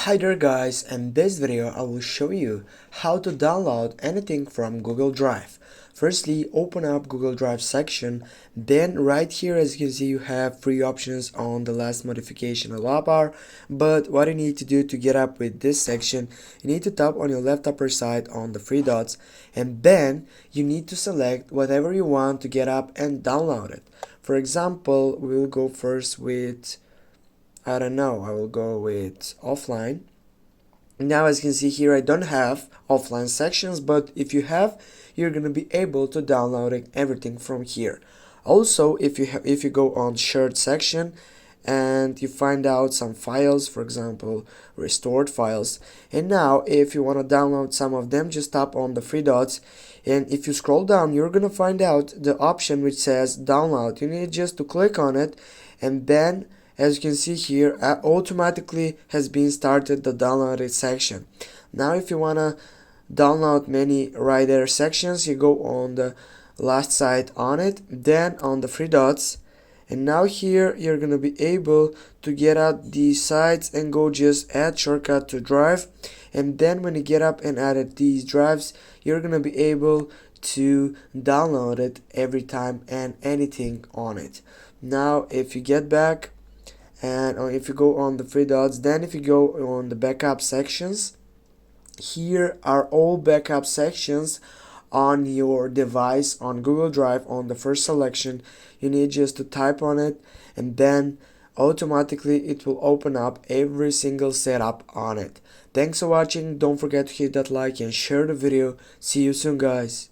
Hi there guys, in this video I will show you how to download anything from Google Drive. Firstly, open up Google Drive section, then right here as you can see you have three options on the last modification allow bar, but what you need to do to get up with this section, you need to tap on your left upper side on the three dots and then you need to select whatever you want to get up and download it. For example, we'll go first with I don't know, I will go with offline. Now as you can see here I don't have offline sections, but if you have, you're gonna be able to download everything from here. Also, if you go on shared section and you find out some files, for example restored files, and now if you want to download some of them, just tap on the three dots and if you scroll down you're gonna find out the option which says download. You need just to click on it and then as you can see here automatically has been started the downloaded section. Now if you wanna download many writer sections, you go on the last side on it, then on the three dots, and now here you're gonna be able to get out these sites and go just add shortcut to drive, and then when you get up and added these drives you're gonna be able to download it every time and anything on it. Now if you get back and if you go on the three dots, then if you go on the backup sections, here are all backup sections on your device on Google Drive. On the first selection you need just to type on it and then automatically it will open up every single setup on it. Thanks for watching, don't forget to hit that like and share the video. See you soon guys.